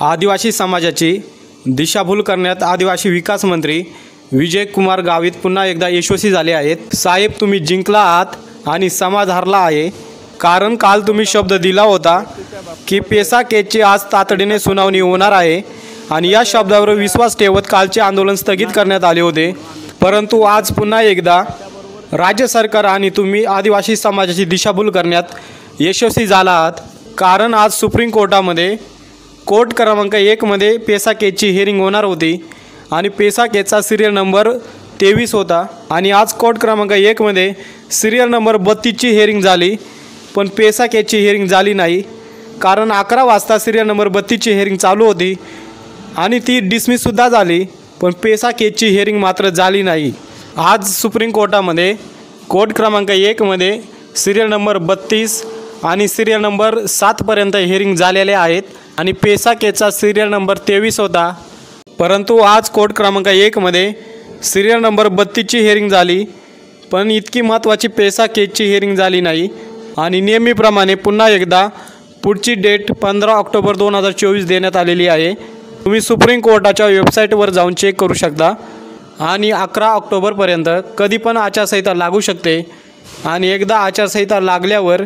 आदिवासी समाजाची दिशाभूल करण्यात आदिवासी विकास मंत्री विजय कुमार गावित पुन्हा एकदा यशस्वी झाले आहेत। साहेब, तुम्ही जिंकला आहात आणि समाज हरला आहे। कारण काल तुम्ही शब्द दिला होता की पेसा केसची आज तातडीने सुनावणी होणार आहे आणि या शब्दावर विश्वास ठेवत कालचे आंदोलन स्थगित करण्यात आले होते। परंतु आज पुन्हा एकदा राज्य सरकार आणि तुम्ही आदिवासी समाजाची दिशाभूल करण्यात यशस्वी झाला आहात। कारण आज सुप्रीम कोर्टामध्ये कोर्ट क्रमांक 1 मध्ये पेसा केसची हिअरिंग होणार होती आणि पेसा केसचा सिरियल नंबर 23 होता आणि आज कोर्ट क्रमांक 1 मध्ये सिरियल नंबर 32 ची हिअरिंग झाली, पण पेसा केसची हिअरिंग झाली नाही। कारण 11 वाजता सिरियल नंबर 32 ची हिअरिंग चालू होती आणि ती डिसमिससुद्धा झाली, पण पेसा केसची हिअरिंग मात्र झाली नाही। आज सुप्रीम कोर्टामध्ये कोर्ट क्रमांक 1 मध्ये सिरियल नंबर 32 आणि सिरियल नंबर 7 पर्यंत हिअरिंग झालेले आहेत आणि पेसा केसचा सिरियल नंबर 23 होता। परंतु आज कोर्ट क्रमांक 1 मध्ये सिरियल नंबर 32 ची हिअरिंग झाली, पण इतकी महत्त्वाची पेसा केसची हिअरिंग झाली नाही आणि नेहमीप्रमाणे पुन्हा एकदा पुढची डेट 15 ऑक्टोबर 2024 देण्यात आलेली आहे। तुम्ही सुप्रीम कोर्टाच्या वेबसाईटवर जाऊन चेक करू शकता आणि 11 ऑक्टोबरपर्यंत कधी पण आचारसंहिता लागू शकते आणि एकदा आचारसंहिता लागल्यावर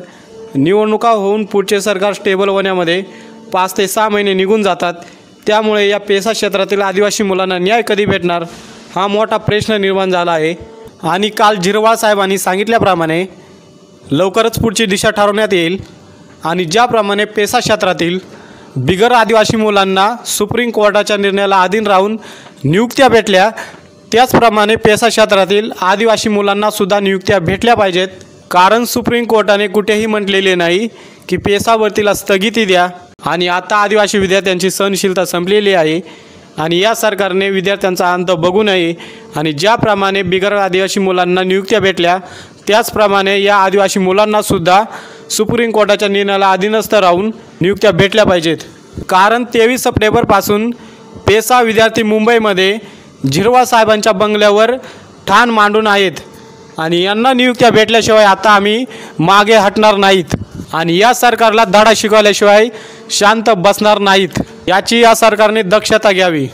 निवडणुका होऊन पुढचे सरकार स्टेबल होण्यामध्ये 5 ते 6 महिने निघून जातात। त्यामुळे या पेसा क्षेत्रातील आदिवासी मुलांना न्याय कधी भेटणार हा मोठा प्रश्न निर्माण झाला आहे। आणि काल झिरवाळ साहेबांनी सांगितल्याप्रमाणे लवकरच पुढची दिशा ठरवण्यात येईल आणि ज्याप्रमाणे पेसा क्षेत्रातील बिगर आदिवासी मुलांना सुप्रीम कोर्टाच्या निर्णयाला अधीन राहून नियुक्त्या भेटल्या, त्याचप्रमाणे पेसा क्षेत्रातील आदिवासी मुलांना सुद्धा नियुक्त्या भेटल्या पाहिजेत। कारण सुप्रीम कोर्टाने कुठेही म्हटलेले नाही की पेसा भरतीला स्थगिती द्या आणि आता आदिवासी विद्यार्थ्यांची सहनशीलता संपलेली आहे आणि या सरकारने विद्यार्थ्यांचा अंत बघू नये आणि ज्याप्रमाणे बिगर आदिवासी मुलांना नियुक्त्या भेटल्या त्याचप्रमाणे या आदिवासी मुलांनासुद्धा सुप्रीम कोर्टाच्या निर्णयाला अधीनस्थ राहून नियुक्त्या भेटल्या पाहिजेत। कारण 23 सप्टेंबरपासून पेसा विद्यार्थी मुंबईमध्ये झिरवाळ साहेबांच्या बंगल्यावर ठाण मांडून आहेत आणि यांना नियुक्त्या भेटल्याशिवाय आता आम्ही मागे हटणार नाहीत आणि या सरकारला धडा शिकवल्याशिवाय शांत बसणार नाहीत, याची या सरकारने दक्षता घ्यावी।